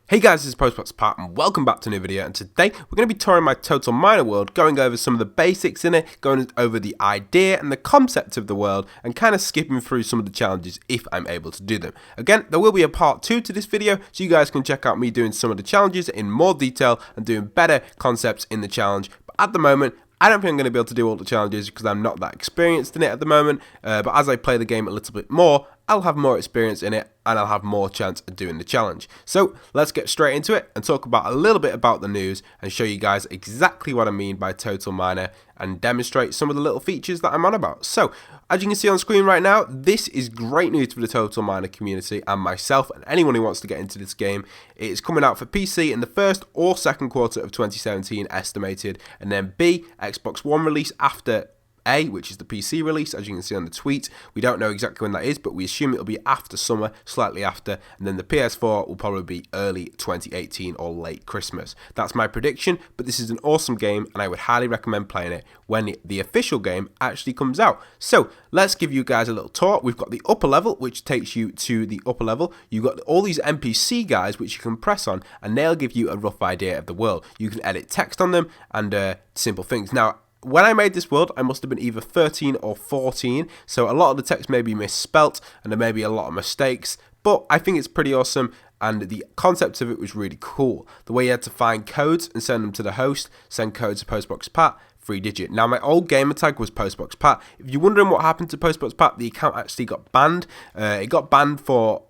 Hey guys, this is PostBox Pat and welcome back to a new video, and today we're going to be touring my Total Miner world, going over some of the basics in it, going over the idea and the concept of the world, and kind of skipping through some of the challenges if I'm able to do them. Again, there will be a part 2 to this video, so you guys can check out me doing some of the challenges in more detail and doing better concepts in the challenge, but at the moment, I don't think I'm going to be able to do all the challenges because I'm not that experienced in it at the moment, but as I play the game a little bit more, I'll have more experience in it and I'll have more chance of doing the challenge. So let's get straight into it and talk about a little bit about the news and show you guys exactly what I mean by Total Miner and demonstrate some of the little features that I'm on about. So as you can see on screen right now, this is great news for the Total Miner community and myself and anyone who wants to get into this game. It is coming out for PC in the first or second quarter of 2017 estimated, and then B, Xbox One release after A, which is the PC release, as you can see on the tweet. We don't know exactly when that is, but we assume it'll be after summer, slightly after, and then the PS4 will probably be early 2018 or late Christmas. That's my prediction, but this is an awesome game, and I would highly recommend playing it when the official game actually comes out. So let's give you guys a little tour. We've got the upper level, which takes you to the upper level. You've got all these NPC guys, which you can press on, and they'll give you a rough idea of the world. You can edit text on them and simple things. Now, when I made this world, I must have been either 13 or 14, so a lot of the text may be misspelt and there may be a lot of mistakes, but I think it's pretty awesome and the concept of it was really cool. The way you had to find codes and send them to the host, send codes to PostBox Pat, 3-digit. Now, my old gamer tag was PostBox Pat. If you're wondering what happened to PostBox Pat, the account actually got banned. It got banned for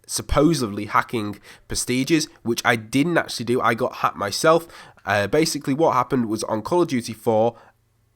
supposedly hacking prestiges, which I didn't actually do. I got hacked myself. Basically what happened was on Call of Duty 4,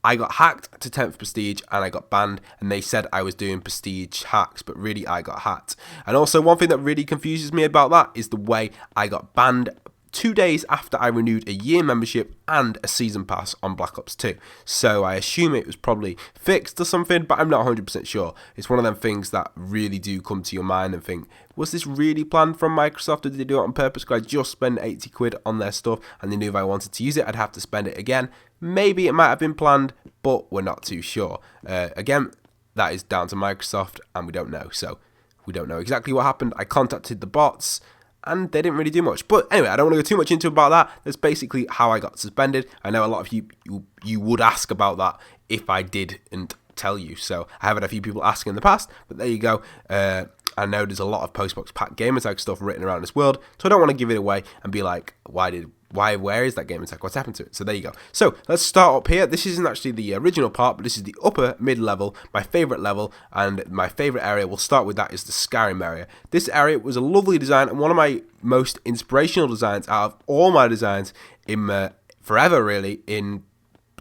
I got hacked to 10th prestige and I got banned, and they said I was doing prestige hacks, but really I got hacked. And also one thing that really confuses me about that is the way I got banned 2 days after I renewed a year membership and a season pass on Black Ops 2. So I assume it was probably fixed or something, but I'm not 100% sure. It's one of them things that really do come to your mind and think, was this really planned from Microsoft, or did they do it on purpose? Could I just spend 80 quid on their stuff and they knew if I wanted to use it I'd have to spend it again? Maybe it might have been planned, but we're not too sure. Again, that is down to Microsoft and we don't know. So we don't know exactly what happened. I contacted the bots and they didn't really do much. But anyway, I don't want to go too much into about that. That's basically how I got suspended. I know a lot of you would ask about that if I didn't tell you. So I have had a few people ask in the past, but there you go. I know there's a lot of PostBox Pat gamertag stuff written around this world, so I don't want to give it away and be like, where is that gamertag? What's happened to it? So there you go. So let's start up here. This isn't actually the original part, but this is the upper mid level, my favorite level, and my favorite area. We'll start with that is the Scarab area. This area was a lovely design and one of my most inspirational designs out of all my designs in forever, really, in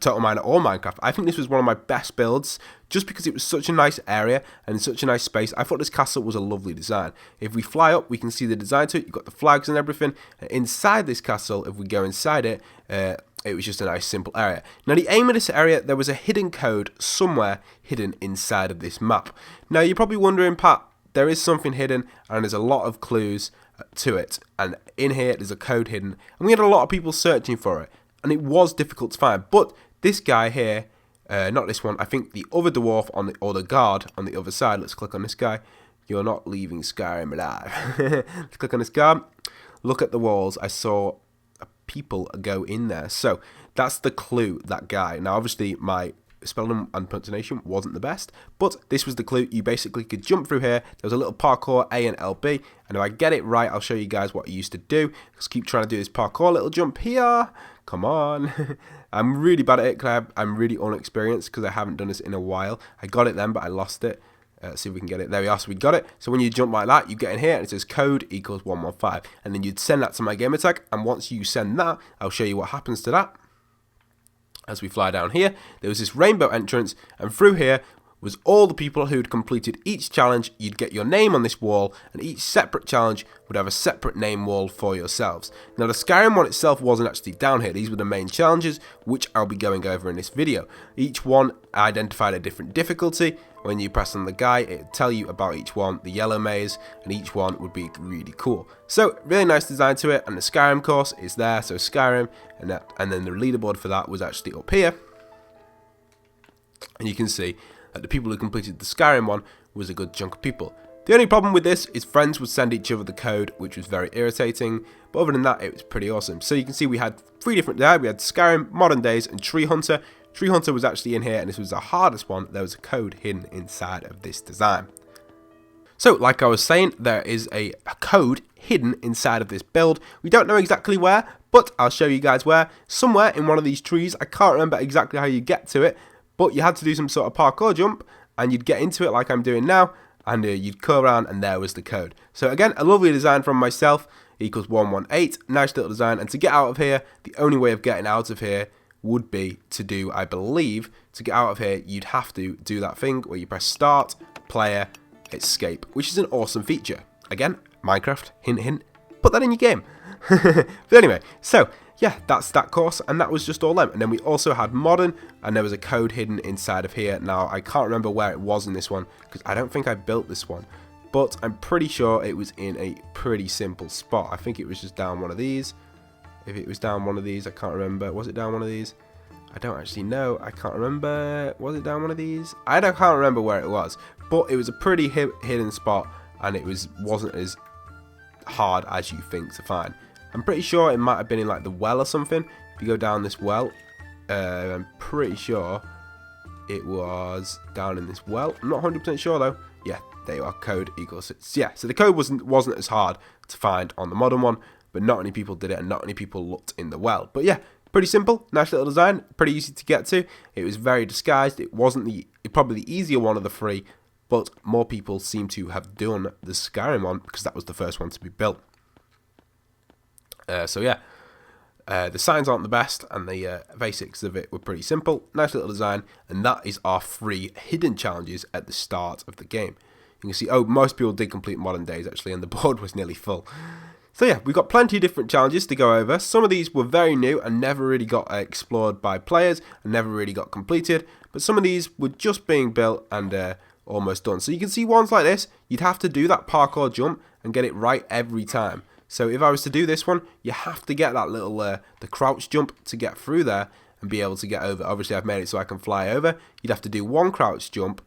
Total Miner or Minecraft. I think this was one of my best builds just because it was such a nice area and such a nice space. I thought this castle was a lovely design. If we fly up, we can see the design to it. You've got the flags and everything. Inside this castle, if we go inside it, it was just a nice simple area. Now the aim of this area, there was a hidden code somewhere hidden inside of this map. Now you're probably wondering, Pat, there is something hidden and there's a lot of clues to it. And in here, there's a code hidden. And we had a lot of people searching for it. And it was difficult to find. But this guy here, not this one, I think the other dwarf or the guard on the other side. Let's click on this guy. You're not leaving Scarab alive. Let's click on this guard. Look at the walls. I saw people go in there. So that's the clue, that guy. Now obviously my spelling and pronunciation wasn't the best, but this was the clue. You basically could jump through here. There was a little parkour A and LB, and if I get it right, I'll show you guys what I used to do. Just keep trying to do this parkour little jump here. Come on. I'm really bad at it because I'm really unexperienced because I haven't done this in a while. I got it then, but I lost it. Let's see if we can get it. There we are. So we got it. So when you jump like that, you get in here and it says code equals 115. And then you'd send that to my gamertag. And once you send that, I'll show you what happens to that. As we fly down here, there was this rainbow entrance. And through here was all the people who'd completed each challenge. You'd get your name on this wall, and each separate challenge would have a separate name wall for yourselves. Now the Skyrim one itself wasn't actually down here. These were the main challenges, which I'll be going over in this video. Each one identified a different difficulty. When you press on the guy, it'd tell you about each one, the yellow maze, and each one would be really cool. So really nice design to it, and the Skyrim course is there, so Skyrim, and then the leaderboard for that was actually up here. And you can see that the people who completed the Skyrim one was a good chunk of people. The only problem with this is friends would send each other the code, which was very irritating, but other than that, it was pretty awesome. So you can see we had 3 different there. We had Scarab, Modern Days, and Tree Hunter. Tree Hunter was actually in here, and this was the hardest one. There was a code hidden inside of this design. So, like I was saying, there is a code hidden inside of this build. We don't know exactly where, but I'll show you guys where. Somewhere in one of these trees. I can't remember exactly how you get to it, but you had to do some sort of parkour jump, and you'd get into it like I'm doing now, and you'd curl around, and there was the code. So again, a lovely design from myself, equals 118, nice little design, and to get out of here, the only way of getting out of here would be to do, I believe, to get out of here, you'd have to do that thing where you press start, player, escape, which is an awesome feature. Again, Minecraft, hint hint, put that in your game. But anyway, so yeah, that's that course, and that was just all them. And then we also had modern, and there was a code hidden inside of here. Now I can't remember where it was in this one, because I don't think I built this one, but I'm pretty sure it was in a pretty simple spot. I think it was just down one of these. If it was down one of these, I can't remember. Was it down one of these? I don't actually know. I can't remember. Was it down one of these? Can't remember where it was, but it was a pretty hidden spot, and it wasn't as hard as you think to find. I'm pretty sure it might have been in like the well or something. If you go down this well, I'm pretty sure it was down in this well. I'm not 100% sure though. Yeah, there you are. Code equals yeah. So the code wasn't as hard to find on the modern one, but not many people did it, and not many people looked in the well. But yeah, pretty simple, nice little design, pretty easy to get to. It was very disguised. It wasn't probably the easier one of the 3, but more people seem to have done the Skyrim one because that was the first one to be built. So yeah, the signs aren't the best, and the basics of it were pretty simple. Nice little design, and that is our 3 hidden challenges at the start of the game. You can see, most people did complete Modern Days actually, and the board was nearly full. So yeah, we've got plenty of different challenges to go over. Some of these were very new and never really got explored by players and never really got completed, but some of these were just being built and almost done. So you can see ones like this, you'd have to do that parkour jump and get it right every time. So if I was to do this one, you have to get that little the crouch jump to get through there and be able to get over. Obviously I've made it so I can fly over. You'd have to do 1 crouch jump,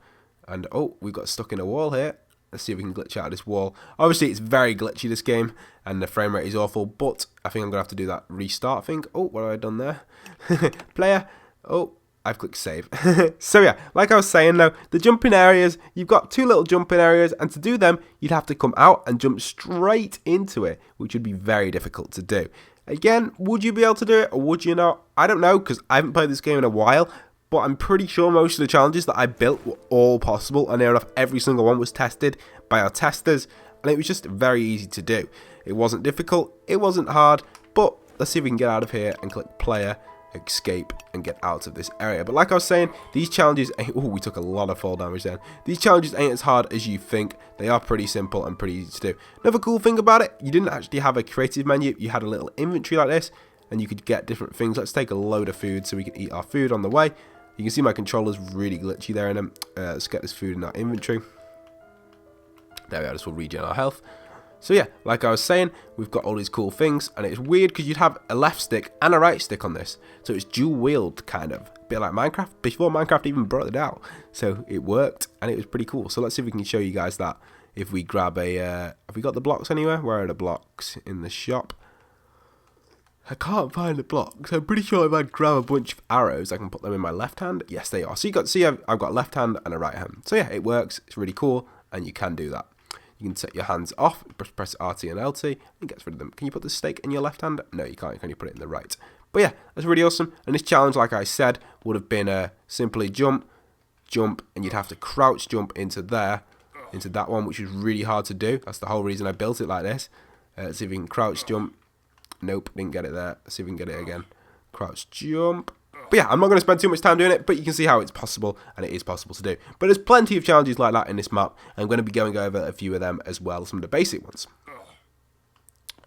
and we've got stuck in a wall here. Let's see if we can glitch out of this wall. Obviously it's very glitchy, this game, and the frame rate is awful, but I think I'm gonna have to do that restart thing. What have I done there? Player. I've clicked save. So yeah, like I was saying though, the jumping areas, you've got 2 little jumping areas, and to do them, you'd have to come out and jump straight into it, which would be very difficult to do. Again, would you be able to do it, or would you not? I don't know, because I haven't played this game in a while, but I'm pretty sure most of the challenges that I built were all possible, and near enough every single one was tested by our testers, and it was just very easy to do. It wasn't difficult, it wasn't hard, but let's see if we can get out of here and click player, escape, and get out of this area. But like I was saying, these challenges ain't, we took a lot of fall damage then. These challenges ain't as hard as you think. They are pretty simple and pretty easy to do. Another cool thing about it, you didn't actually have a creative menu. You had a little inventory like this, and you could get different things. Let's take a load of food so we can eat our food on the way. You can see my controller's really glitchy there in them. Let's get this food in our inventory. There we are, this will regen our health. So yeah, like I was saying, we've got all these cool things, and it's weird because you'd have a left stick and a right stick on this. So it's dual wield, kind of. A bit like Minecraft, before Minecraft even brought it out. So it worked, and it was pretty cool. So let's see if we can show you guys that. If we grab a, have we got the blocks anywhere? Where are the blocks? In the shop. I can't find the blocks. I'm pretty sure if I grab a bunch of arrows, I can put them in my left hand. Yes, they are. So you got see, I've got a left hand and a right hand. So yeah, it works. It's really cool, and you can do that. You can set your hands off, press RT and LT, and gets rid of them. Can you put the stake in your left hand? No, you can't. You can only put it in the right. But yeah, that's really awesome. And this challenge, like I said, would have been simply jump, and you'd have to crouch jump into there, into that one, which is really hard to do. That's the whole reason I built it like this. Let's see if we can crouch jump. Nope, didn't get it there. Let's see if we can get it again. Crouch jump. But yeah, I'm not going to spend too much time doing it, but you can see how it's possible, and it is possible to do. But there's plenty of challenges like that in this map, and I'm going to be going over a few of them as well, some of the basic ones.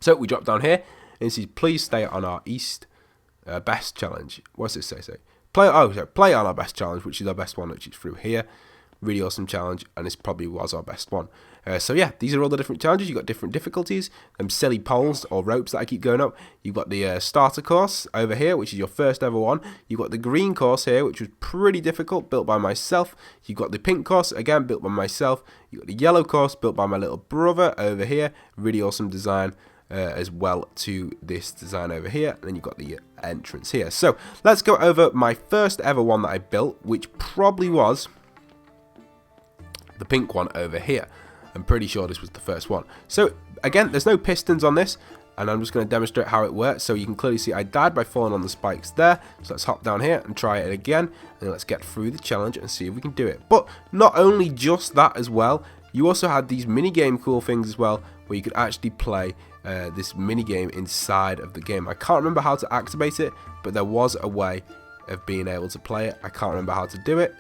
So we drop down here, and it says, please stay on our east best challenge. What's this say? Play on our best challenge, which is our best one, which is through here. really awesome challenge, and this probably was our best one. So yeah, these are all the different challenges. You've got different difficulties, silly poles or ropes that I keep going up. You've got the starter course over here, which is your first ever one. You've got the green course here, which was pretty difficult, built by myself. You've got the pink course, again, built by myself. You've got the yellow course, built by my little brother over here. Really awesome design as well to this design over here. And then you've got the entrance here. So let's go over my first ever one that I built, which probably was the pink one over here. I'm pretty sure this was the first one. So again, there's no pistons on this, and I'm just going to demonstrate how it works. So you can clearly see I died by falling on the spikes there. So let's hop down here and try it again, and let's get through the challenge and see if we can do it. But not only just that as well, you also had these mini game cool things as well, where you could actually play this mini game inside of the game. I can't remember how to activate it, but there was a way of being able to play it. I can't remember how to do it,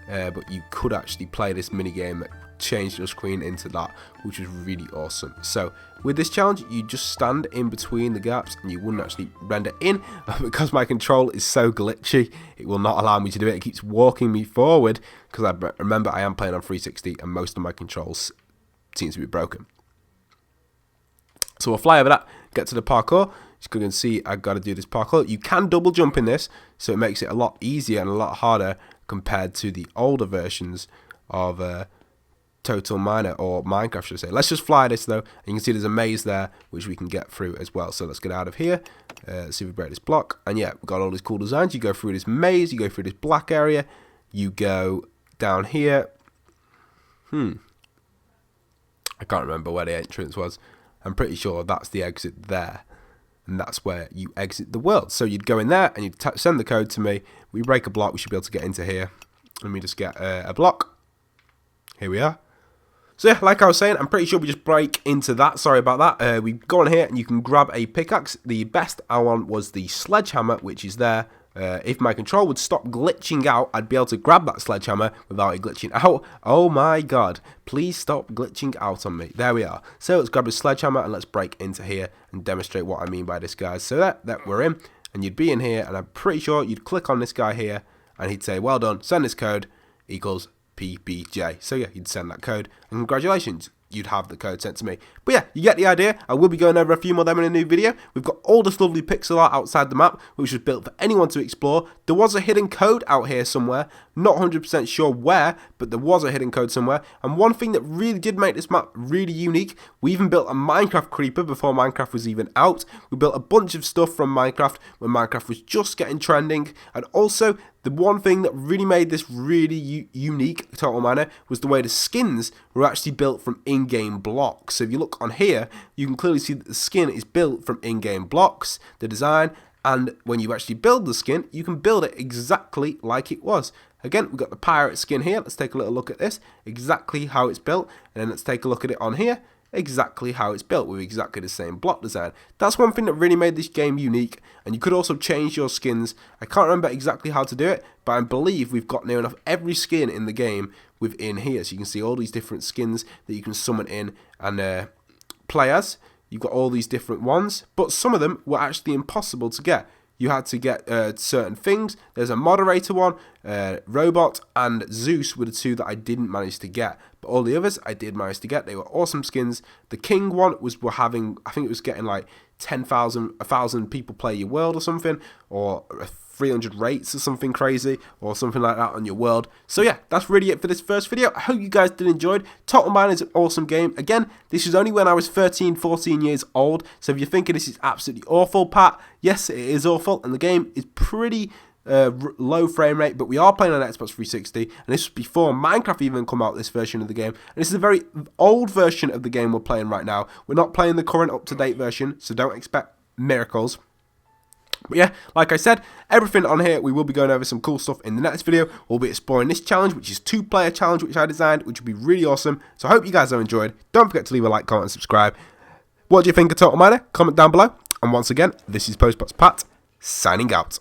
but you could actually play this mini game that changed your screen into that, which was really awesome. So with this challenge, you just stand in between the gaps and you wouldn't actually render in. Because my control is so glitchy, it will not allow me to do it. It keeps walking me forward, because I remember I am playing on 360 and most of my controls seem to be broken. So we'll fly over that, get to the parkour. As you can see, I've got to do this parkour. You can double jump in this, so it makes it a lot easier and a lot harder compared to the older versions of Total Miner, or Minecraft should I say. Let's just fly this though, and you can see there's a maze there which we can get through as well. So let's get out of here, see if we break this block, and yeah, we've got all these cool designs. You go through this maze, you go through this black area, you go down here. I can't remember where the entrance was. I'm pretty sure that's the exit there, and that's where you exit the world. So you'd go in there and you'd send the code to me. We break a block, we should be able to get into here. Let me just get a block. Here we are. So yeah, like I was saying, I'm pretty sure we just break into that. Sorry about that. We go on here and you can grab a pickaxe. The best one was the sledgehammer, which is there. If my control would stop glitching out, I'd be able to grab that sledgehammer without it glitching out. Oh my god, please stop glitching out on me. There we are. So let's grab a sledgehammer and let's break into here and demonstrate what I mean by this, guys. So that we're in, and you'd be in here, and I'm pretty sure you'd click on this guy here and he'd say, well done, send this code equals PBJ. So yeah, you'd send that code, and congratulations, you'd have the code sent to me. But yeah, you get the idea. I will be going over a few more of them in a new video. We've got all this lovely pixel art outside the map, which was built for anyone to explore. There was a hidden code out here somewhere, not 100% sure where, but there was a hidden code somewhere. And one thing that really did make this map really unique, we even built a Minecraft creeper before Minecraft was even out. We built a bunch of stuff from Minecraft when Minecraft was just getting trending. And also, the one thing that really made this really unique Total Miner was the way the skins were actually built from in-game blocks. So if you look on here, you can clearly see that the skin is built from in-game blocks, the design, and when you actually build the skin, you can build it exactly like it was. Again, we've got the pirate skin here. Let's take a little look at this, exactly how it's built, and then let's take a look at it on here, exactly how it's built with exactly the same block design. That's one thing that really made this game unique, and you could also change your skins. I can't remember exactly how to do it, but I believe we've got near enough every skin in the game within here. So you can see all these different skins that you can summon in and play as. You've got all these different ones, but some of them were actually impossible to get. You had to get certain things. There's a moderator one, Robot, and Zeus were the two that I didn't manage to get. But all the others I did manage to get. They were awesome skins. The King one we're having, I think it was getting like 1,000 people play your world or something, or 300 rates or something crazy, or something like that on your world. So yeah, that's really it for this first video. I hope you guys did enjoy. Total Miner is an awesome game. Again, this was only when I was 13, 14 years old. So if you're thinking this is absolutely awful, Pat, yes, it is awful. And the game is pretty low frame rate, but we are playing on Xbox 360, and this was before Minecraft even come out, this version of the game. And this is a very old version of the game we're playing right now. We're not playing the current up-to-date version, so don't expect miracles. But yeah, like I said, everything on here, we will be going over some cool stuff in the next video. We'll be exploring this challenge, which is 2-player challenge, which I designed, which will be really awesome. So I hope you guys have enjoyed. Don't forget to leave a like, comment, and subscribe. What do you think of Total Miner? Comment down below. And once again, this is PostBox Pat, signing out.